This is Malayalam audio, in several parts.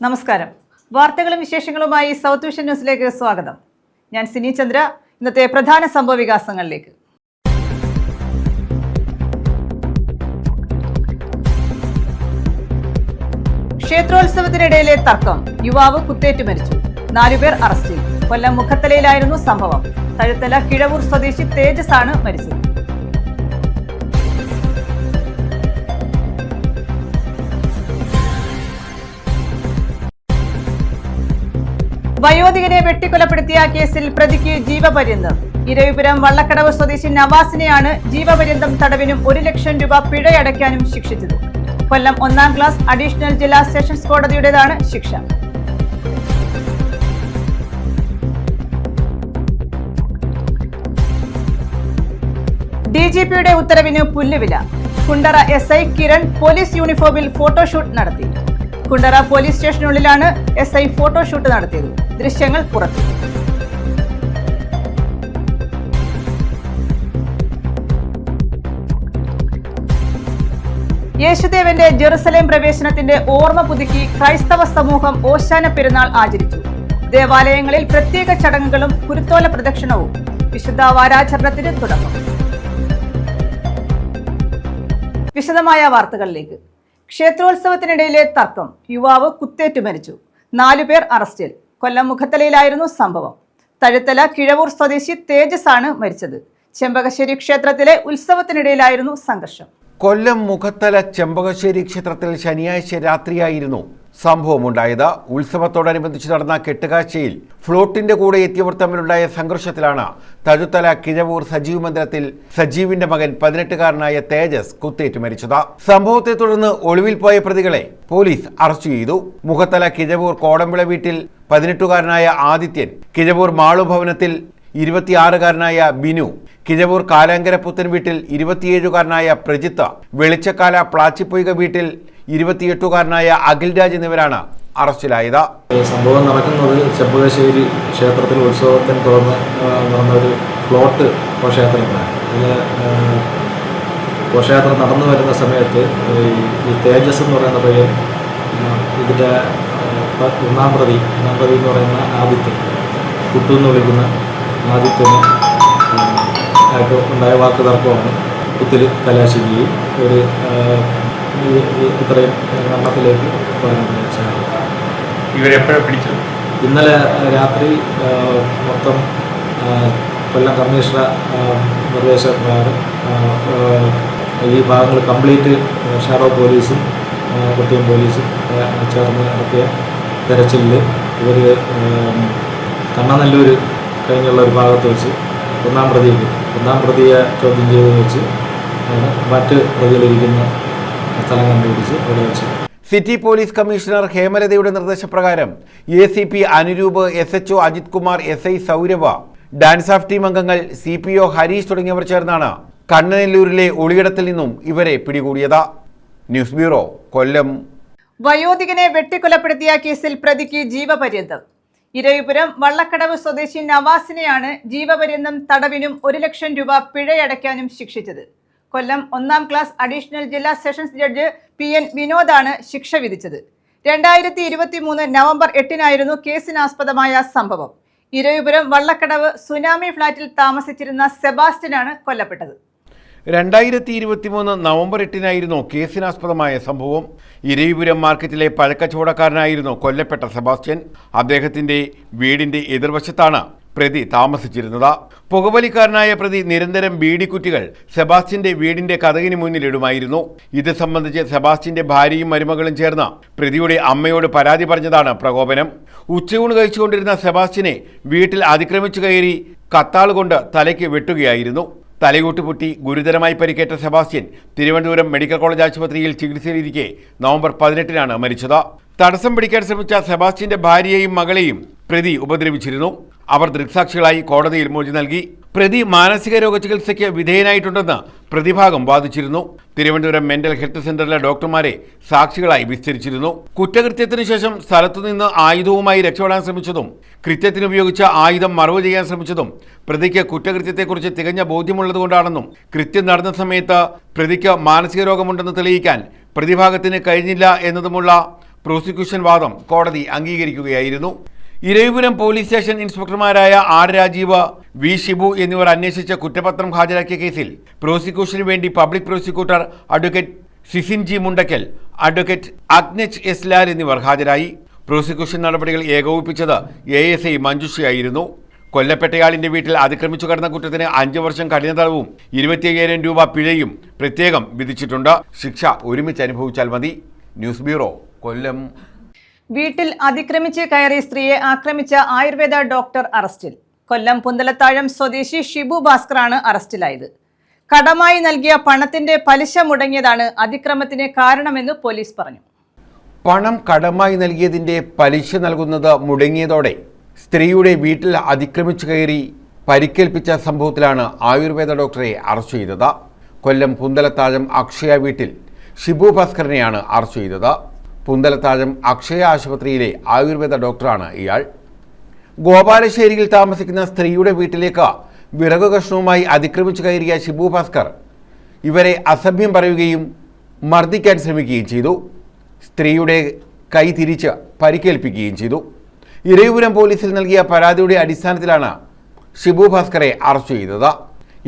നമസ്കാരം. വാർത്തകളും വിശേഷങ്ങളുമായി സൗത്ത് വിഷൻ ന്യൂസിലേക്ക് സ്വാഗതം. ഞാൻ സിനി ചന്ദ്ര. ഇന്നത്തെ പ്രധാന സംഭവ വികാസങ്ങളിലേക്ക്. ക്ഷേത്രോത്സവത്തിനിടയിലെ തർക്കം, യുവാവ് കുത്തേറ്റു മരിച്ചു, 4 പേർ അറസ്റ്റിൽ. കൊല്ലം മുഖത്തലയിലായിരുന്നു സംഭവം. തഴുത്തല കിഴവൂർ സ്വദേശി തേജസ് ആണ് മരിച്ചത്. വയോധികനെ വെട്ടിക്കൊലപ്പെടുത്തിയ കേസിൽ പ്രതിക്ക് ജീവപര്യന്തം. ഇരവിപുരം വള്ളക്കടവ് സ്വദേശി നവാസിനെയാണ് ജീവപര്യന്തം തടവിനും 1 ലക്ഷം രൂപ പിഴയടയ്ക്കാനും ശിക്ഷിച്ചത്. കൊല്ലം 1ാം ക്ലാസ് അഡീഷണൽ ജില്ലാ സെഷൻസ് കോടതിയുടേതാണ് ശിക്ഷ. DGPയുടെ ഉത്തരവിന് പുല്ലുവില. കുണ്ടറ SI കിരൺ പോലീസ് യൂണിഫോമിൽ ഫോട്ടോഷൂട്ട് നടത്തി. കുണ്ടറ പോലീസ് സ്റ്റേഷനുള്ളിലാണ് SI ഫോട്ടോഷൂട്ട് നടത്തിയത്. ദൃശ്യങ്ങൾ പുറത്തു. യേശുദേവന്റെ ജെറുസലേം പ്രവേശനത്തിന്റെ ഓർമ്മ പുതുക്കി ക്രൈസ്തവ സമൂഹം ഓശാന പെരുന്നാൾ ആചരിച്ചു. ദേവാലയങ്ങളിൽ പ്രത്യേക ചടങ്ങുകളും കുരുത്തോല പ്രദക്ഷിണവും. വിശുദ്ധ വാരാചരണത്തിന് തുടക്കം. വിശദമായ വാർത്തകളിലേക്ക്. ക്ഷേത്രോത്സവത്തിനിടയിലെ തർക്കം, യുവാവ് കുത്തേറ്റു മരിച്ചു, 4 പേർ അറസ്റ്റിൽ. കൊല്ലം മുഖത്തലയിലായിരുന്നു സംഭവം. തഴുത്തല കിഴവൂർ സ്വദേശി തേജസ് ആണ് മരിച്ചത്. ചെമ്പകശ്ശേരി ക്ഷേത്രത്തിലെ ഉത്സവത്തിനിടയിലായിരുന്നു സംഘർഷം. കൊല്ലം മുഖത്തല ചെമ്പകശ്ശേരി ക്ഷേത്രത്തിൽ ശനിയാഴ്ച രാത്രിയായിരുന്നു സംഭവമുണ്ടായത്. ഉത്സവത്തോടനുബന്ധിച്ച് നടന്ന കെട്ടുകാഴ്ചയിൽ ഫ്ലോട്ടിന്റെ കൂടെ എത്തിയവർ തമ്മിലുണ്ടായ സംഘർഷത്തിലാണ് തഴുത്തല കിഴവൂർ സജീവ് മന്ദിരത്തിൽ സജീവിന്റെ മകൻ 18-കാരനായ തേജസ് കുത്തേറ്റ് മരിച്ചത്. സംഭവത്തെ തുടർന്ന് ഒളിവിൽ പോയ പ്രതികളെ പോലീസ് അറസ്റ്റ് ചെയ്തു. മുഖത്തല കിഴവൂർ കോടമ്പിള വീട്ടിൽ 18-കാരനായ ആദിത്യൻ, കിഴവൂർ മാളുഭവനത്തിൽ 26-കാരനായ ബിനു, കിഴവൂർ കാലാങ്കര പുത്തൻ വീട്ടിൽ 27-കാരനായ പ്രജിത്ത്, വെളിച്ചക്കാല പ്ലാച്ചിപ്പൊയ്ക വീട്ടിൽ 28-കാരനായ അഖിൽ രാജ് എന്നിവരാണ് അറസ്റ്റിലായത്. സംഭവം നടക്കുന്നത് ചെമ്പകശ്ശേരി ക്ഷേത്രത്തിൽ ഉത്സവത്തിന് തുടർന്ന് നടന്ന ഒരു ഫ്ലോട്ട് ഘോഷയാത്രയാണ്. ഇതിൽ ഘോഷയാത്ര നടന്നു വരുന്ന സമയത്ത് ഈ തേജസ് എന്ന് പറയുന്ന പയ്യൻ, ഇതിൻ്റെ ഒന്നാം പ്രതി എന്ന് പറയുന്ന ആദിത്യൻ, കുട്ടു എന്ന് വിളിക്കുന്ന ആദിത്യന് ആയിട്ട് ഉണ്ടായ വാക്ക് തർക്കമാണ് കുത്തിൽ കലാശിക്കുകയും ഒരു ഇത്രയും മരണത്തിലേക്ക് പോകാൻ സാധിക്കും. ഇവരെപ്പോഴാണ് പിടിച്ചത്? ഇന്നലെ രാത്രി മൊത്തം കൊല്ലം കമ്മീഷണർ നിർദ്ദേശപ്രകാരം ഈ ഭാഗങ്ങൾ കംപ്ലീറ്റ് ഷാഡോ പോലീസും കൊട്ടിയം പോലീസും ചേർന്ന് നടത്തിയ തെരച്ചിലിൽ ഇവർ കണ്ണനല്ലൂർ കഴിഞ്ഞുള്ള ഒരു ഭാഗത്ത് വെച്ച് ഒന്നാം പ്രതിയെ ചോദ്യം ചെയ്ത് വെച്ച് മറ്റ് പ്രതികളിരിക്കുന്ന സ്ഥലം കണ്ടുപിടിച്ച് അവിടെ വെച്ച്. സിറ്റി പോലീസ് കമ്മീഷണർ ഹേമലതയുടെ നിർദ്ദേശപ്രകാരം ACP Anuroop, SHO Ajith Kumar, SI Saurabha, DANSAF team അംഗങ്ങൾ, CPO ഹരീഷ് തുടങ്ങിയവർ ചേർന്നാണ് കണ്ണനല്ലൂരിലെ ഒളിയിടത്തിൽ നിന്നും ഇവരെ പിടികൂടിയത്. ന്യൂസ് ബ്യൂറോ, കൊല്ലം. വയോധികനെ വെട്ടിക്കൊലപ്പെടുത്തിയ കേസിൽ പ്രതിക്ക് ജീവപര്യന്തം. ഇരവിപുരം വള്ളക്കടവ് സ്വദേശി നവാസിനെയാണ് ജീവപര്യന്തം തടവിനും 1 ലക്ഷം രൂപ പിഴയടയ്ക്കാനും ശിക്ഷിച്ചത്. കൊല്ലം 1ാം ക്ലാസ് അഡീഷണൽ ജില്ലാ സെഷൻസ് ജഡ്ജ് PN വിനോദാണ് ശിക്ഷ വിധിച്ചത്. 2023 നവംബർ 8-നായിരുന്നു കേസിനാസ്പദമായ സംഭവം. ഇരവിപുരം വള്ളക്കടവ് സുനാമി ഫ്ളാറ്റിൽ താമസിച്ചിരുന്ന സെബാസ്റ്റ്യനാണ് കൊല്ലപ്പെട്ടത്. 2023 നവംബർ 8-നായിരുന്നു കേസിനാസ്പദമായ സംഭവം. ഇരവിപുരം മാർക്കറ്റിലെ പഴക്കച്ചവടക്കാരനായിരുന്നു കൊല്ലപ്പെട്ട സെബാസ്റ്റ്യൻ. അദ്ദേഹത്തിന്റെ വീടിന്റെ എതിർവശത്താണ് പ്രതി താമസിച്ചിരുന്നത്. പുകവലിക്കാരനായ പ്രതി നിരന്തരം ബീഡിക്കുറ്റികൾ സെബാസ്റ്റ്യന്റെ വീടിന്റെ കതകിന് മുന്നിലിടുമായിരുന്നു. ഇത് സംബന്ധിച്ച് സെബാസ്റ്റ്യന്റെ ഭാര്യയും മരുമകളും ചേർന്ന് പ്രതിയുടെ അമ്മയോട് പരാതി പറഞ്ഞതാണ് പ്രകോപനം. ഉച്ചയൂണ് കഴിച്ചുകൊണ്ടിരുന്ന സെബാസ്റ്റ്യനെ വീട്ടിൽ അതിക്രമിച്ചു കയറി കത്താളുകൊണ്ട് തലയ്ക്ക് വെട്ടുകയായിരുന്നു. തലയൂട്ട് പൊട്ടി ഗുരുതരമായി പരിക്കേറ്റ സെബാസ്റ്റ്യൻ തിരുവനന്തപുരം മെഡിക്കൽ കോളേജ് ആശുപത്രിയിൽ ചികിത്സയിലിരിക്കെ നവംബർ 18-നാണ് മരിച്ചത്. തടസ്സം പിടിക്കാൻ ശ്രമിച്ച സെബാസ്റ്റ്യന്റെ ഭാര്യയെയും മകളെയും പ്രതി ഉപദ്രവിച്ചിരുന്നു. അവർ ദൃക്സാക്ഷികളായി കോടതിയിൽ മൊഴി നൽകി. പ്രതി മാനസിക രോഗ ചികിത്സയ്ക്ക് വിധേയനായിട്ടുണ്ടെന്ന് പ്രതിഭാഗം വാദിച്ചിരുന്നു. തിരുവനന്തപുരം മെന്റൽ ഹെൽത്ത് സെന്ററിലെ ഡോക്ടർമാരെ സാക്ഷികളായി വിസ്തരിച്ചിരുന്നു. കുറ്റകൃത്യത്തിനു ശേഷം സ്ഥലത്തുനിന്ന് ആയുധവുമായി രക്ഷപ്പെടാൻ ശ്രമിച്ചതും കൃത്യത്തിനുപയോഗിച്ച ആയുധം മറവ് ചെയ്യാൻ ശ്രമിച്ചതും പ്രതിക്ക് കുറ്റകൃത്യത്തെക്കുറിച്ച് തികഞ്ഞ ബോധ്യമുള്ളതുകൊണ്ടാണെന്നും കൃത്യം നടന്ന സമയത്ത് പ്രതിക്ക് മാനസിക രോഗമുണ്ടെന്ന് തെളിയിക്കാൻ പ്രതിഭാഗത്തിന് കഴിഞ്ഞില്ല എന്നതുമുള്ള പ്രോസിക്യൂഷൻ വാദം കോടതി അംഗീകരിക്കുകയായിരുന്നു. ഇരവിപുരം പോലീസ് സ്റ്റേഷൻ ഇൻസ്പെക്ടർമാരായ ആർ രാജീവ്, വി ഷിബു എന്നിവർ അന്വേഷിച്ച കുറ്റപത്രം ഹാജരാക്കിയ കേസിൽ പ്രോസിക്യൂഷന് വേണ്ടി public prosecutor advocate Sisin G Mundakkal, advocate Agnaj S Lal എന്നിവർ ഹാജരായി. പ്രോസിക്യൂഷൻ നടപടികൾ ഏകോപിപ്പിച്ചത് ASI മഞ്ജുഷയായിരുന്നു. കൊല്ലപ്പെട്ടയാളിന്റെ വീട്ടിൽ അതിക്രമിച്ചു കടന്ന കുറ്റത്തിന് 5 വർഷം കഠിന തടവും 25,000 രൂപ പിഴയും പ്രത്യേകം വിധിച്ചിട്ടുണ്ട്. ശിക്ഷ ഒരുമിച്ച് അനുഭവിച്ചാൽ മതി. ന്യൂസ് ബ്യൂറോ, കൊല്ലം. വീട്ടിൽ അതിക്രമിച്ച് കയറി സ്ത്രീയെ ആക്രമിച്ച ആയുർവേദ ഡോക്ടർ അറസ്റ്റിൽ. കൊല്ലം പുന്തലത്താഴം സ്വദേശി ഷിബു ഭാസ്കറാണ് അറസ്റ്റിലായത്. കടമായി നൽകിയ പണത്തിന്റെ പലിശ മുടങ്ങിയതാണ് അതിക്രമത്തിന് കാരണമെന്ന് പോലീസ് പറഞ്ഞു. പണം കടമായി നൽകിയതിന്റെ പലിശ നൽകുന്നത് മുടങ്ങിയതോടെ സ്ത്രീയുടെ വീട്ടിൽ അതിക്രമിച്ചു കയറി പരിക്കേൽപ്പിച്ച സംഭവത്തിലാണ് ആയുർവേദ ഡോക്ടറെ അറസ്റ്റ് ചെയ്തത്. കൊല്ലം പുന്തലത്താഴം അക്ഷയ വീട്ടിൽ ഷിബു ഭാസ്കറിനെയാണ് അറസ്റ്റ് ചെയ്തത്. പുന്തലത്താഴം അക്ഷയ ആശുപത്രിയിലെ ആയുർവേദ ഡോക്ടറാണ് ഇയാൾ. ഗോപാലശ്ശേരിയിൽ താമസിക്കുന്ന സ്ത്രീയുടെ വീട്ടിലേക്ക് വിറകു കഷ്ണവുമായി അതിക്രമിച്ചു കയറിയ ഷിബു ഭാസ്കർ ഇവരെ അസഭ്യം പറയുകയും മർദ്ദിക്കാൻ ശ്രമിക്കുകയും ചെയ്തു. സ്ത്രീയുടെ കൈ തിരിച്ച് പരിക്കേൽപ്പിക്കുകയും ചെയ്തു. ഇരവിപുരം പോലീസിൽ നൽകിയ പരാതിയുടെ അടിസ്ഥാനത്തിലാണ് ഷിബു ഭാസ്കറെ അറസ്റ്റ് ചെയ്തത്.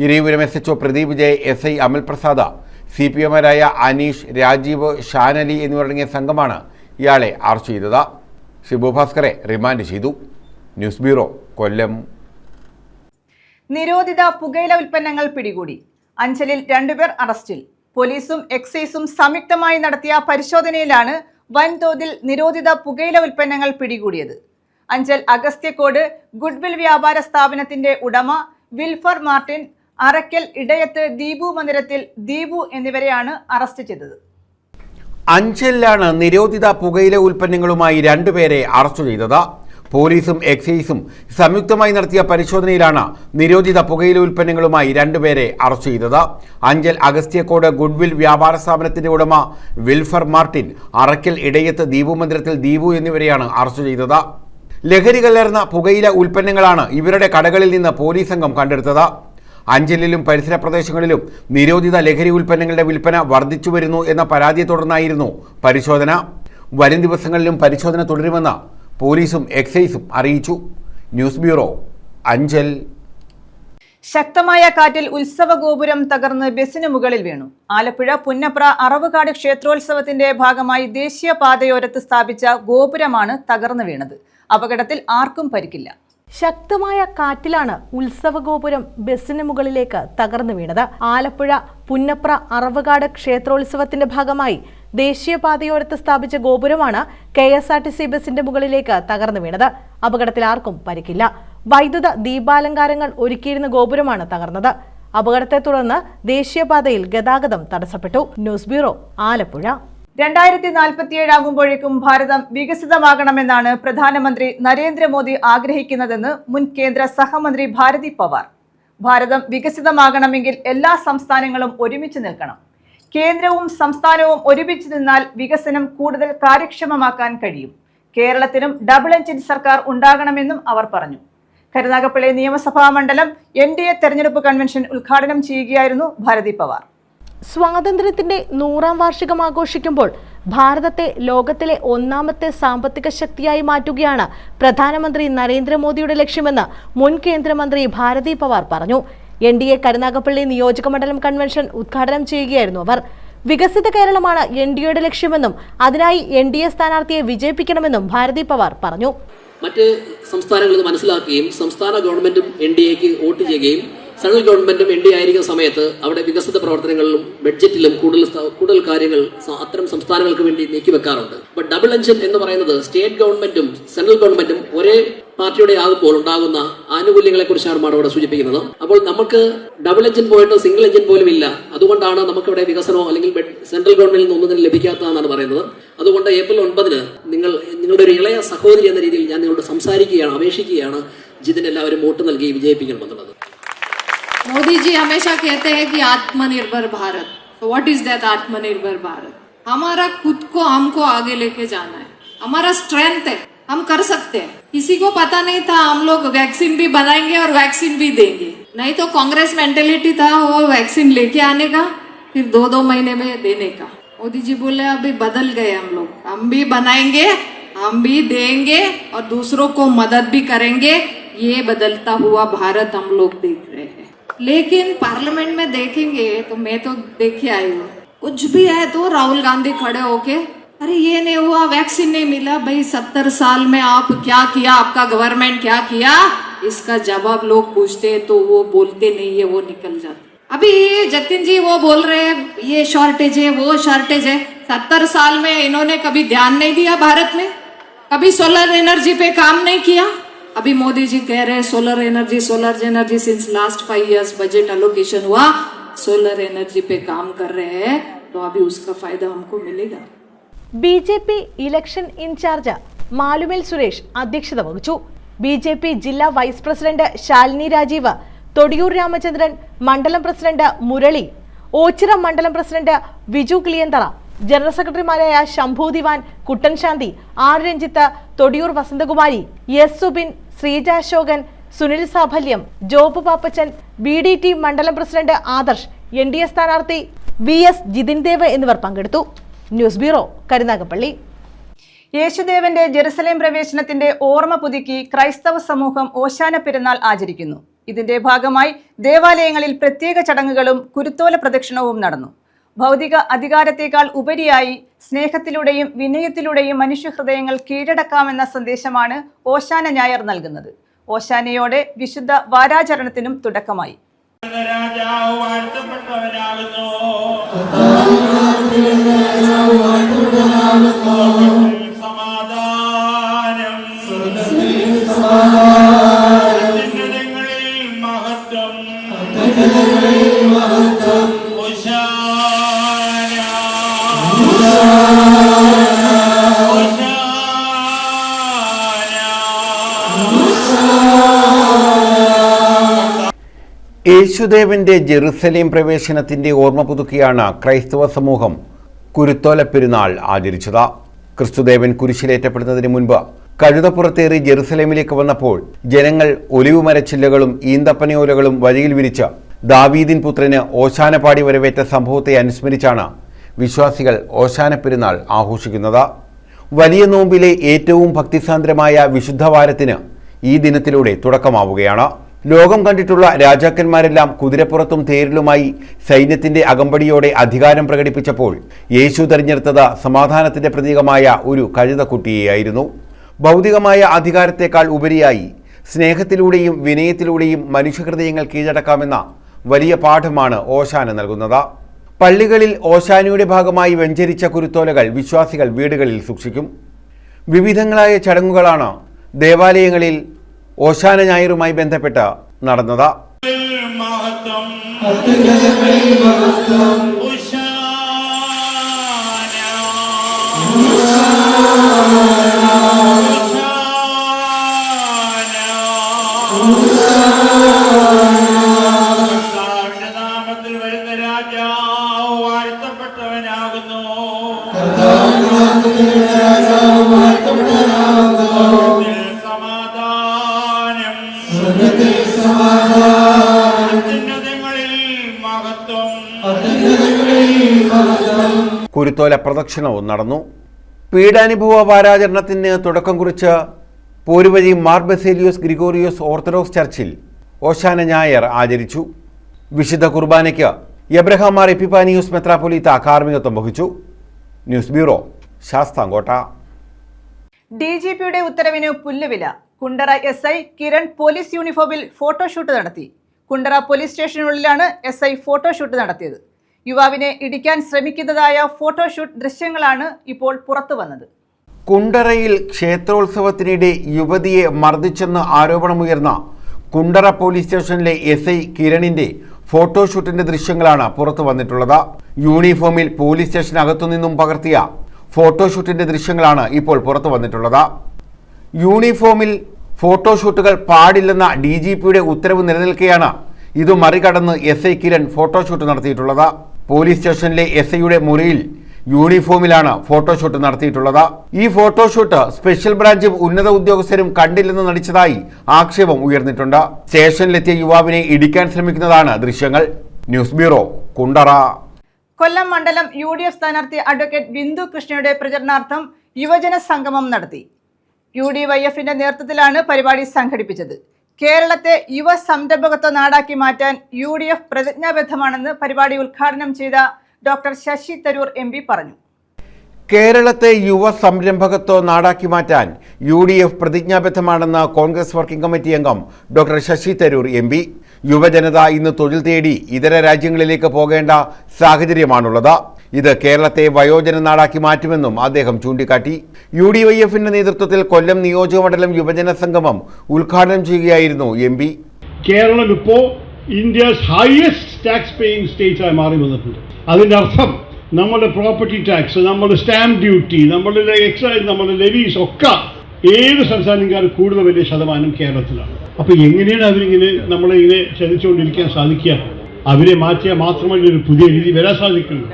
ഇരവിപുരം SHO പ്രദീപ് ജയ്, SI അമൽ പ്രസാദ്, CPMമാരായ അനീഷ്, രാജീവ്, ഷാനലി എന്നിവരടങ്ങിയ സംഘമാണ് ഇയാളെ അറസ്റ്റ് ചെയ്തത്. ഷിബു ഭാസ്കറെ റിമാൻഡ് ചെയ്തു. ന്യൂസ് ബ്യൂറോ, കൊല്ലം. നിരോധിത പുകയില ഉൽപ്പന്നങ്ങൾ പിടികൂടി. അഞ്ചലിൽ 2 പേർ അറസ്റ്റിൽ. പോലീസും എക്സൈസും സംയുക്തമായി നടത്തിയ പരിശോധനയിലാണ് വൻതോതിൽ നിരോധിത പുകയില ഉൽപ്പന്നങ്ങൾ പിടികൂടിയത്. അഞ്ചൽ അഗസ്ത്യക്കോട് ഗുഡ്വിൽ വ്യാപാര സ്ഥാപനത്തിന്റെ ഉടമ വിൽഫർ മാർട്ടിൻ, അറക്കൽ ഇടയത്ത് ദീപു മന്ദിരത്തിൽ ദീപു എന്നിവരെയാണ് അറസ്റ്റ് ചെയ്തത്. അഞ്ചലിലാണ് നിരോധിത പുകയില ഉൽപ്പന്നങ്ങളുമായി 2 പേരെ അറസ്റ്റ് ചെയ്തത്. പോലീസും എക്സൈസും സംയുക്തമായി നടത്തിയ പരിശോധനയിലാണ് നിരോധിത പുകയില ഉൽപ്പന്നങ്ങളുമായി 2 പേരെ അറസ്റ്റ് ചെയ്തത്. അഞ്ചൽ അഗസ്ത്യക്കോട് ഗുഡ്വിൽ വ്യാപാര സ്ഥാപനത്തിന്റെ ഉടമ വിൽഫർ മാർട്ടിൻ, അറക്കൽ ഇടയത്ത് ദീപു മന്ദിരത്തിൽ ദീപു എന്നിവരെയാണ് അറസ്റ്റ് ചെയ്തത്. ലഹരി കലർന്ന പുകയില ഉൽപ്പന്നങ്ങളാണ് ഇവരുടെ കടകളിൽ നിന്ന് പോലീസ് സംഘം കണ്ടെടുത്തത്. അഞ്ചലിലും പരിസര പ്രദേശങ്ങളിലും നിരോധിത ലഹരി ഉൽപ്പന്നങ്ങളുടെ വിൽപ്പന വർദ്ധിച്ചു വരുന്നു എന്ന പരാതിയെ തുടർന്നായിരുന്നു പരിശോധന. വരും ദിവസങ്ങളിലും പരിശോധന തുടരുമെന്ന് പോലീസും എക്സൈസും അറിയിച്ചു. News bureau, Anchal. ശക്തമായ കാറ്റിൽ ഉത്സവ ഗോപുരം തകർന്ന് ബസിന് മുകളിൽ വീണു. ആലപ്പുഴ പുന്നപ്ര അറവുകാട് ക്ഷേത്രോത്സവത്തിന്റെ ഭാഗമായി ദേശീയപാതയോരത്ത് സ്ഥാപിച്ച ഗോപുരമാണ് തകർന്നു വീണത്. അപകടത്തിൽ ആർക്കും പരിക്കില്ല. ശക്തമായ കാറ്റിലാണ് ഉത്സവ ഗോപുരം ബസിന് മുകളിലേക്ക് തകർന്നു വീണത്. ആലപ്പുഴ പുന്നപ്ര അറവുകാട് ക്ഷേത്രോത്സവത്തിന്റെ ഭാഗമായി ദേശീയപാതയോരത്ത് സ്ഥാപിച്ച ഗോപുരമാണ് KSRTC ബസിന്റെ മുകളിലേക്ക് തകർന്നു വീണത്. അപകടത്തിൽ ആർക്കും പരിക്കില്ല. വൈദ്യുത ദീപാലങ്കാരങ്ങൾ ഒരുക്കിയിരുന്ന ഗോപുരമാണ് തകർന്നത്. അപകടത്തെ തുടർന്ന് ദേശീയപാതയിൽ ഗതാഗതം തടസ്സപ്പെട്ടു. News bureau, Alappuzha. 2047 ആകുമ്പോഴേക്കും ഭാരതം വികസിതമാകണമെന്നാണ് പ്രധാനമന്ത്രി നരേന്ദ്രമോദി ആഗ്രഹിക്കുന്നതെന്ന് മുൻ കേന്ദ്ര സഹമന്ത്രി ഭാരതി പവാർ. ഭാരതം വികസിതമാകണമെങ്കിൽ എല്ലാ സംസ്ഥാനങ്ങളും ഒരുമിച്ച് നിൽക്കണം. കേന്ദ്രവും സംസ്ഥാനവും ഒരുമിച്ച് നിന്നാൽ വികസനം കൂടുതൽ കാര്യക്ഷമമാക്കാൻ കഴിയും. കേരളത്തിനും ഡബിൾ എഞ്ചിൻ സർക്കാർ ഉണ്ടാകണമെന്നും അവർ പറഞ്ഞു. കരുനാഗപ്പള്ളി നിയമസഭാ മണ്ഡലം NDA തെരഞ്ഞെടുപ്പ് കൺവെൻഷൻ ഉദ്ഘാടനം ചെയ്യുകയായിരുന്നു ഭാരതി പവാർ. സ്വാതന്ത്ര്യത്തിന്റെ 100ാം വാർഷികം ആഘോഷിക്കുമ്പോൾ ഭാരതത്തെ ലോകത്തിലെ 1ാമത്തെ സാമ്പത്തിക ശക്തിയായി മാറ്റുകയാണ് പ്രധാനമന്ത്രി നരേന്ദ്രമോദിയുടെ ലക്ഷ്യമെന്ന് മുൻ കേന്ദ്രമന്ത്രി ഭാരതി പവാർ പറഞ്ഞു. NDA കരുനാഗപ്പള്ളി നിയോജകമണ്ഡലം കൺവെൻഷൻ ഉദ്ഘാടനം ചെയ്യുകയായിരുന്നു അവർ. വികസിത കേരളമാണ് NDAയുടെ ലക്ഷ്യമെന്നും അതിനായി NDA സ്ഥാനാർത്ഥിയെ വിജയിപ്പിക്കണമെന്നും ഭാരതി പവാർ പറഞ്ഞു. മറ്റ് സംസ്ഥാനങ്ങളിൽ മനസ്സിലാക്കുകയും സംസ്ഥാന ഗവൺമെന്റും NDAക്ക് വോട്ട് ചെയ്യുകയും സെൻട്രൽ ഗവൺമെന്റും NDA ആയിരിക്കുന്ന സമയത്ത് അവിടെ വികസിത പ്രവർത്തനങ്ങളിലും ബഡ്ജറ്റിലും കൂടുതൽ കാര്യങ്ങൾ അത്തരം സംസ്ഥാനങ്ങൾക്ക് വേണ്ടി നീക്കിവെക്കാറുണ്ട്. ബട്ട് ഡബിൾ എഞ്ചിൻ എന്ന് പറയുന്നത് സ്റ്റേറ്റ് ഗവൺമെന്റും സെൻട്രൽ ഗവൺമെന്റും ഒരേ പാർട്ടിയുടെ ആകുമ്പോൾ ഉണ്ടാകുന്ന ആനുകൂല്യങ്ങളെ കുറിച്ചാണ് അവിടെ സൂചിപ്പിക്കുന്നത്. അപ്പോൾ നമുക്ക് ഡബിൾ എഞ്ചിൻ പോയിട്ട് സിംഗിൾ എഞ്ചിൻ പോലും ഇല്ല. അതുകൊണ്ടാണ് നമുക്കിവിടെ വികസനമോ അല്ലെങ്കിൽ സെൻട്രൽ ഗവൺമെന്റിൽ നിന്ന് ഒന്നും തന്നെ ലഭിക്കാത്തതെന്നാണ് പറയുന്നത്. അതുകൊണ്ട് ഏപ്രിൽ 9 നിങ്ങളുടെ ഒരു ഇളയ സഹോദരി എന്ന രീതിയിൽ ഞാൻ നിങ്ങളോട് സംസാരിക്കുകയാണ്, അപേക്ഷിക്കുകയാണ്. ജിതിന് എല്ലാവരും വോട്ട് നൽകി വിജയിപ്പിക്കണമെന്നുള്ളത്. मोदी जी हमेशा कहते हैं कि आत्मनिर्भर भारत. तो व्हाट इज दैट आत्मनिर्भर भारत? हमारा खुद को हमको आगे लेके जाना है. हमारा स्ट्रेंथ है, हम कर सकते हैं. किसी को पता नहीं था हम लोग वैक्सीन भी बनाएंगे और वैक्सीन भी देंगे. नहीं तो कांग्रेस मेंटेलिटी था वो वैक्सीन लेके आने का फिर 2-2 महीने में देने का. मोदी जी बोले अभी बदल गए हम भी बनाएंगे, हम भी देंगे और दूसरों को मदद भी करेंगे। ये बदलता हुआ भारत हम लोग देख रहे हैं। लेकिन पार्लियामेंट में देखेंगे तो मैं तो देखे आई हूँ, कुछ भी है तो राहुल गांधी खड़े होके अरे ये नहीं हुआ, वैक्सीन नहीं मिला। भाई 70 साल में आप क्या किया, आपका गवर्नमेंट क्या किया, इसका जवाब लोग पूछते तो वो बोलते नहीं है, वो निकल जाते। अभी जतिन जी वो बोल रहे हैं ये शॉर्टेज है, वो शॉर्टेज है। 70 साल में इन्होंने कभी ध्यान नहीं दिया भारत में, कभी सोलर एनर्जी पे काम नहीं किया। अभी मोदी जी कह रहे हैं solar energy since last 5 years budget allocation हुआ, सोलर एनर्जी पे काम कर रहे हैं, तो अभी उसका फायदा हमको मिलेगा। BJP ഇലക്ഷൻ ഇൻചാർജ് മാലുമേൽ സുരേഷ് അധ്യക്ഷത വഹിച്ചു. BJP ജില്ലാ വൈസ് പ്രസിഡന്റ് ശാലിനി രാജീവ്, തൊടിയൂർ രാമചന്ദ്രൻ, മണ്ഡലം പ്രസിഡന്റ് മുരളി, ഓച്ചിറ മണ്ഡലം പ്രസിഡന്റ് വിജു ക്ലിയന്തറ, ജനറൽ സെക്രട്ടറിമാരായ Shambhu Diwan, Kuttan Shanthi, R Ranjith, Thodiyoor Vasanthakumari, S Subin, Sreeja Ashokan, Sunil Saphalyam, Job Pappachan, BDT മണ്ഡലം പ്രസിഡന്റ് ആദർശ്, NDA സ്ഥാനാർത്ഥി VS ജിതിൻ ദേവ് എന്നിവർ പങ്കെടുത്തു. News bureau, Karunagappally. യേശുദേവന്റെ ജെറുസലേം പ്രവേശനത്തിന്റെ ഓർമ്മ പുതുക്കി ക്രൈസ്തവ സമൂഹം ഓശാന പെരുന്നാൾ ആചരിക്കുന്നു. ഇതിന്റെ ഭാഗമായി ദേവാലയങ്ങളിൽ പ്രത്യേക ചടങ്ങുകളും കുരുത്തോല പ്രദക്ഷിണവും നടന്നു. ഭൗതിക അധികാരത്തേക്കാൾ ഉപരിയായി സ്നേഹത്തിലൂടെയും വിനയത്തിലൂടെയും മനുഷ്യഹൃദയങ്ങൾ കീഴടക്കാമെന്ന സന്ദേശമാണ് ഓശാന ഞായർ നൽകുന്നത്. ഓശാനയോടെ വിശുദ്ധ വാരാചരണത്തിനും തുടക്കമായി. യേശുദേവന്റെ ജെറുസലേം പ്രവേശനത്തിന്റെ ഓർമ്മ പുതുക്കിയാണ് ക്രൈസ്തവ സമൂഹം കുരുത്തോല പെരുന്നാൾ ആചരിച്ചത്. ക്രിസ്തുദേവൻ കുരിശിലേറ്റപ്പെടുന്നതിന് മുൻപ് കഴുതപ്പുറത്തേറി ജെറുസലേമിലേക്ക് വന്നപ്പോൾ ജനങ്ങൾ ഒലിവ് മരച്ചില്ലകളും ഈന്തപ്പനയോലകളും വഴിയിൽ വിരിച്ച് ദാവീദിൻ പുത്രന് ഓശാന പാടി വരവേറ്റ സംഭവത്തെ അനുസ്മരിച്ചാണ് വിശ്വാസികൾ ഓശാന പെരുന്നാൾ ആഘോഷിക്കുന്നത്. വലിയ നോമ്പിലെ ഏറ്റവും ഭക്തിസാന്ദ്രമായ വിശുദ്ധവാരത്തിന് ഈ ദിനത്തിലൂടെ തുടക്കമാവുകയാണ്. ലോകം കണ്ടിട്ടുള്ള രാജാക്കന്മാരെല്ലാം കുതിരപ്പുറത്തും തേരിലുമായി സൈന്യത്തിന്റെ അകമ്പടിയോടെ അധികാരം പ്രകടിപ്പിച്ചപ്പോൾ യേശു തെരഞ്ഞെടുത്തത് സമാധാനത്തിന്റെ പ്രതീകമായ ഒരു കഴുതക്കുട്ടിയെയായിരുന്നു. ഭൗതികമായ അധികാരത്തെക്കാൾ ഉപരിയായി സ്നേഹത്തിലൂടെയും വിനയത്തിലൂടെയും മനുഷ്യഹൃദയങ്ങൾ കീഴടക്കാമെന്ന വലിയ പാഠമാണ് ഓശാന നൽകുന്നത്. പള്ളികളിൽ ഓശാനയുടെ ഭാഗമായി വെഞ്ചരിച്ച കുരുത്തോലകൾ വിശ്വാസികൾ വീടുകളിൽ സൂക്ഷിക്കും. വിവിധങ്ങളായ ചടങ്ങുകളാണ് ദേവാലയങ്ങളിൽ ഓശാന ഞായറുമായി ബന്ധപ്പെട്ട് നടന്നത്. നാമത്തിൽ വരുന്ന രാജാവ് വാഴ്ത്തപ്പെട്ടവനാകുന്നു. കുരുത്തോല പ്രദക്ഷിണവും നടന്നു. പീഡാനുഭവ വാരാചരണത്തിന് തുടക്കം കുറിച്ച് പോരുവഴി മാർ ബസേലിയോസ് ഗ്രിഗോറിയോസ് ഓർത്തഡോക്സ് ചർച്ചിൽ ഓശാന ഞായർ ആചരിച്ചു. വിശുദ്ധ കുർബാനയ്ക്ക് എബ്രഹാം മാർ എപ്പിഫാനിയോസ് മെത്രാപ്പൊലീത്ത കാർമ്മികത്വം വഹിച്ചു. News bureau, Sasthamcotta. DGPയുടെ ഉത്തരവിന് പുല്ലുവില. കുണ്ടറ SI കിരൺ പോലീസ് യൂണിഫോമിൽ ഫോട്ടോഷൂട്ട് നടത്തി. കുണ്ടറ പോലീസ് സ്റ്റേഷനുള്ളിലാണ് SI ഫോട്ടോഷൂട്ട് നടത്തിയത്. യുവാവിനെ ഇടിക്കാൻ ശ്രമിക്കുന്നതായ ഫോട്ടോഷൂട്ട് ദൃശ്യങ്ങളാണ് ഇപ്പോൾ പുറത്തു വന്നത്. കുണ്ടറയിൽ ക്ഷേത്രോത്സവത്തിനിടെ യുവതിയെ മർദ്ദിച്ചെന്ന് ആരോപണമുയർന്ന കുണ്ടറ പോലീസ് സ്റ്റേഷനിലെ SI കിരണിന്റെ ഫോട്ടോഷൂട്ടിന്റെ ദൃശ്യങ്ങളാണ് പുറത്തു വന്നിട്ടുള്ളത്. യൂണിഫോമിൽ പോലീസ് സ്റ്റേഷനകത്തുനിന്നും പകർത്തിയ ഫോട്ടോഷൂട്ടിന്റെ ദൃശ്യങ്ങളാണ് ഇപ്പോൾ പുറത്തു വന്നിട്ടുള്ളത്. യൂണിഫോമിൽ ഫോട്ടോഷൂട്ടുകൾ പാടില്ലെന്ന DGPയുടെ ഉത്തരവ് നിലനിൽക്കെയാണ് ഇത് മറികടന്ന് SI കിരൺ ഫോട്ടോഷൂട്ട് നടത്തിയിട്ടുള്ളത്. പോലീസ് സ്റ്റേഷനിലെ SIയുടെ മുറിയിൽ യൂണിഫോമിലാണ് ഫോട്ടോഷൂട്ട് നടത്തിയിട്ടുള്ളത്. ഈ ഫോട്ടോഷൂട്ട് സ്പെഷ്യൽ ബ്രാഞ്ചും ഉന്നത ഉദ്യോഗസ്ഥരും കണ്ടില്ലെന്ന് നടിച്ചതായി ആക്ഷേപം ഉയർന്നിട്ടുണ്ട്. സ്റ്റേഷനിലെത്തിയ യുവാവിനെ ഇടിക്കാൻ ശ്രമിക്കുന്നതാണ് ദൃശ്യങ്ങൾ. News bureau, Kundara. കൊല്ലം മണ്ഡലം UDF സ്ഥാനാർത്ഥി അഡ്വക്കേറ്റ് ബിന്ദു കൃഷ്ണയുടെ പ്രചരണാർത്ഥം യുവജന സംഗമം നടത്തി. UDYFന്റെ നേതൃത്വത്തിലാണ് പരിപാടി സംഘടിപ്പിച്ചത്. കേരളത്തെ യുവ സംരംഭകത്വ നാടാക്കി മാറ്റാൻ UDF പ്രതിജ്ഞാബദ്ധമാണെന്ന് പരിപാടി ഉദ്ഘാടനം ചെയ്ത ഡോക്ടർ ശശി തരൂർ MP പറഞ്ഞു. കേരളത്തെ യുവ സംരംഭകത്വ നാടാക്കി മാറ്റാൻ UDF പ്രതിജ്ഞാബദ്ധമാണെന്ന് കോൺഗ്രസ് വർക്കിംഗ് കമ്മിറ്റി അംഗം ഡോക്ടർ ശശി തരൂർ MP. യുവജനത ഇന്ന് തൊഴിൽ തേടി ഇതര രാജ്യങ്ങളിലേക്ക് പോകേണ്ട സാഹചര്യമാണുള്ളത്. ഇത് കേരളത്തെ വയോജന നാടാക്കി മാറ്റുമെന്നും അദ്ദേഹം ചൂണ്ടിക്കാട്ടി. UDYFന്റെ നേതൃത്വത്തിൽ കൊല്ലം നിയോജകമണ്ഡലം യുവജന സംഗമം ഉദ്ഘാടനം ചെയ്യുകയായിരുന്നു MP. കേരളം ഇപ്പോൾ India's highest tax paying state ആയി മാറി വന്നിട്ടുണ്ട്. അതിൻ്റെ അർത്ഥം നമ്മുടെ പ്രോപ്പർട്ടി ടാക്സ്, നമ്മുടെ സ്റ്റാമ്പ് ഡ്യൂട്ടി, നമ്മുടെ എക്സൈസ്, നമ്മുടെ ലെവീസ് ഒക്കെ ഏത് സംസ്ഥാനക്കാരും കൂടുതൽ വലിയ ശതമാനം കേരളത്തിലാണ്. അപ്പോൾ എങ്ങനെയാണ് നമ്മളിങ്ങനെ ചതിച്ചുകൊണ്ടിരിക്കാൻ സാധിക്കുക? അവരെ മാറ്റിയാൽ മാത്രമല്ല ഒരു പുതിയ രീതി വരാൻ സാധിക്കുള്ളൂ.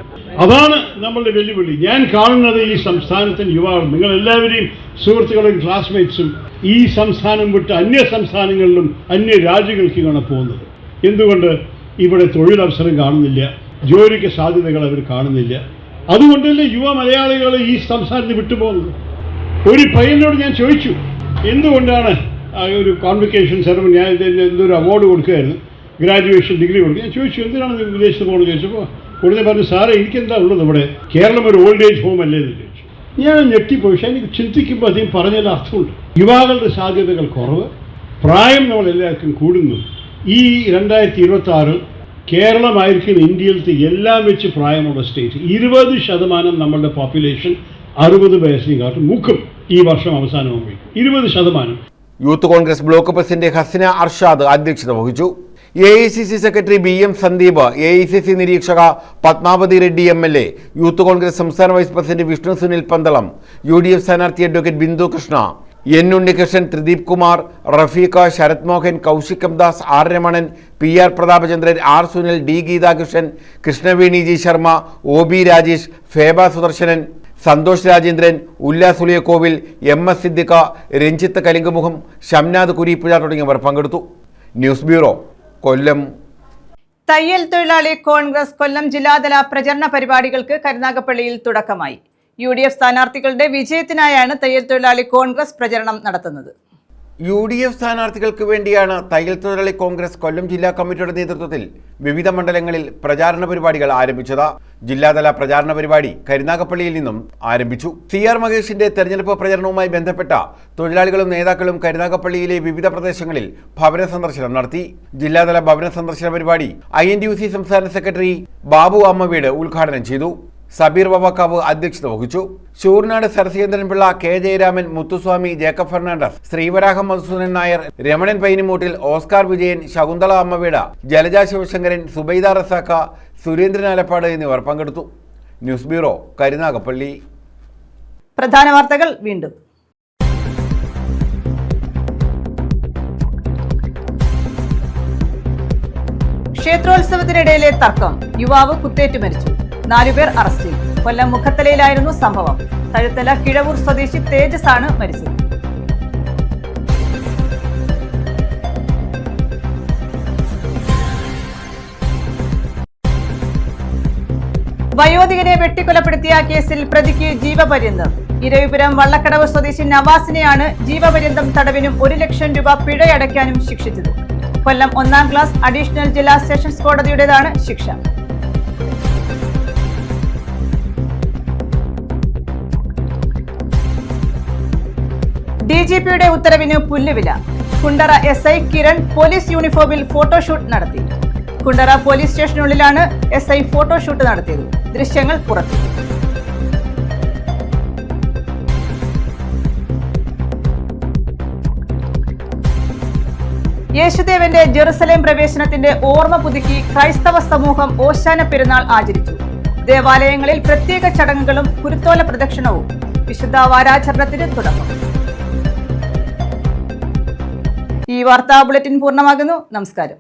അതാണ് നമ്മളുടെ വെല്ലുവിളി. ഞാൻ കാണുന്നത് ഈ സംസ്ഥാനത്തിന് യുവാക്കൾ, നിങ്ങളെല്ലാവരെയും സുഹൃത്തുക്കളും ക്ലാസ്മേറ്റ്സും ഈ സംസ്ഥാനം വിട്ട് അന്യ സംസ്ഥാനങ്ങളിലും അന്യ രാജ്യങ്ങളിലേക്കാണ് പോകുന്നത്. എന്തുകൊണ്ട്? ഇവിടെ തൊഴിലവസരം കാണുന്നില്ല, ജോലിക്ക് സാധ്യതകൾ അവർ കാണുന്നില്ല. അതുകൊണ്ടല്ലേ യുവ മലയാളികൾ ഈ സംസ്ഥാനത്ത് വിട്ടുപോകുന്നത്. ഒരു പയ്യനോട് ഞാൻ ചോദിച്ചു, എന്തുകൊണ്ടാണ് ഒരു കോൺവെക്കേഷൻ സെറമണി, ഞാൻ എന്തൊരു അവാർഡ് കൊടുക്കുകയായിരുന്നു, ഗ്രാജുവേഷൻ ഡിഗ്രി കൊടുക്കുക. ഞാൻ ചോദിച്ചു, എന്തിനാണ് വിദേശത്ത് പോകുന്നത് ചോദിച്ചപ്പോൾ ഉടനെ പറഞ്ഞു, സാറേ എനിക്കെന്താ ഉള്ളത്, ഇവിടെ കേരളം ഒരു ഓൾഡ് ഏജ് ഹോം അല്ലേ എന്ന് ചോദിച്ചു. ഞാൻ ഞെട്ടിപ്പോയി. പക്ഷേ എനിക്ക് ചിന്തിക്കുമ്പോൾ അധികം പറഞ്ഞതിൽ അർത്ഥമുണ്ട്. യുവാക്കളുടെ സാധ്യതകൾ കുറവ്, പ്രായം നമ്മളെല്ലാവർക്കും കൂടുന്നു. ഈ 2026 കേരളമായിരിക്കും ഇന്ത്യയിലത്തെ എല്ലാം വെച്ച് പ്രായമുള്ള സ്റ്റേറ്റ്. 20% നമ്മളുടെ പോപ്പുലേഷൻ 60 വയസ്സിനെ കാട്ടും മൂക്കും ഈ വർഷം അവസാനമാകുമ്പോഴേക്കും 20%. Youth congress block president Hasana Arshad അധ്യക്ഷത വഹിച്ചു. AICC secretary BM Sandeep, AICC നിരീക്ഷക Padmavathi Reddy MLA, youth congress സംസ്ഥാന vice president Vishnu Sunil Pandalam, UDF സ്ഥാനാർത്ഥി advocate Bindu Krishna, N Unnikrishnan, Thrideep Kumar, Rafeekha, Sarath Mohan, Kaushikam Das, R Ramanan, PR Prathapachandran, R Sunil, D Geethakrishnan, Krishnaveni G Sharma, OB Rajesh, Feba Sudarshanan, Santhosh Rajendran, Ullas Uliyakovil, MS Siddiqa, Ranjith Kalingamukham, Shamnad Kureepuzha തുടങ്ങിയവർ പങ്കെടുത്തു. ന്യൂസ് ബ്യൂറോ, കൊല്ലം. തയ്യൽ തൊഴിലാളി കോൺഗ്രസ് കൊല്ലം ജില്ലാതല പ്രചരണ പരിപാടികൾക്ക് കരുനാഗപ്പള്ളിയിൽ തുടക്കമായി. UDF സ്ഥാനാർത്ഥികളുടെ വിജയത്തിനായാണ് തയ്യൽ തൊഴിലാളി കോൺഗ്രസ് പ്രചരണം നടത്തുന്നത്. UDF സ്ഥാനാർത്ഥികൾക്ക് വേണ്ടിയാണ് തയ്യൽ തൊഴിലാളി കോൺഗ്രസ് കൊല്ലം ജില്ലാ കമ്മിറ്റിയുടെ നേതൃത്വത്തിൽ വിവിധ മണ്ഡലങ്ങളിൽ പ്രചാരണ പരിപാടികൾ ആരംഭിച്ചത്. ജില്ലാതല പ്രചാരണ പരിപാടി കരുനാഗപ്പള്ളിയിൽ നിന്നും ആരംഭിച്ചു. CR മഹേഷിന്റെ തെരഞ്ഞെടുപ്പ് പ്രചരണവുമായി ബന്ധപ്പെട്ട തൊഴിലാളികളും നേതാക്കളും കരുനാഗപ്പള്ളിയിലെ വിവിധ പ്രദേശങ്ങളിൽ ഭവന സന്ദർശനം നടത്തി. ജില്ലാതല ഭവന സന്ദർശന പരിപാടി INTUC സംസ്ഥാന സെക്രട്ടറി ബാബു അമ്മവീട് ഉദ്ഘാടനം ചെയ്തു. സബീർ വവക്കാവ് അധ്യക്ഷത വഹിച്ചു. Sooranad Sarasendranpillai, K Jayaraman, Muthuswamy, Jacob Fernandez, Sreevaraham Madhusoodanan Nair, Ramanan Painimoottil, Oscar Vijayan, Shakuntala Ammaveedu, Jalaja Sivasankaran, Subaida Razaqa, Surendran Alappad എന്നിവർ പങ്കെടുത്തു. News bureau, Karunagappally. പ്രധാന വാർത്തകൾ വീണ്ടും. ക്ഷേത്രോത്സവത്തിനിടയിലെ തർക്കം, യുവാവ് കുത്തേറ്റ് മരിച്ചു, 4 പേർ അറസ്റ്റിൽ. കൊല്ലം മുഖത്തലയിലായിരുന്നു സംഭവം. തഴുത്തല കിഴവൂർ സ്വദേശി തേജസ് ആണ് മരിച്ചത്. വയോധികനെ വെട്ടിക്കൊലപ്പെടുത്തിയ കേസിൽ പ്രതിക്ക് ജീവപര്യന്തം. ഇരവിപുരം വള്ളക്കടവ് സ്വദേശി നവാസിനെയാണ് ജീവപര്യന്തം തടവിനും 1 ലക്ഷം രൂപ പിഴയടയ്ക്കാനും ശിക്ഷിച്ചത്. കൊല്ലം 1ാം ക്ലാസ് അഡീഷണൽ ജില്ലാ സെഷൻസ് കോടതിയുടേതാണ് ശിക്ഷ. DGPയുടെ ഉത്തരവിന് പുല്ലുവില. കുണ്ടറ SI കിരൺ പോലീസ് യൂണിഫോമിൽ ഫോട്ടോഷൂട്ട് നടത്തി. കുണ്ടറ പോലീസ് സ്റ്റേഷനുള്ളിലാണ് SI ഫോട്ടോഷൂട്ട് നടത്തിയത്. ദൃശ്യങ്ങൾ പുറത്തു. യേശുദേവന്റെ ജെറുസലേം പ്രവേശനത്തിന്റെ ഓർമ്മ പുതുക്കി ക്രൈസ്തവ സമൂഹം ഓശാന പെരുന്നാൾ ആചരിച്ചു. ദേവാലയങ്ങളിൽ പ്രത്യേക ചടങ്ങുകളും കുരുത്തോല പ്രദക്ഷിണവും. വിശുദ്ധ വാരാചരണത്തിന് തുടക്കം. ഈ വാർത്താ ബുള്ളറ്റിൻ പൂർണ്ണമാകുന്നു. നമസ്കാരം.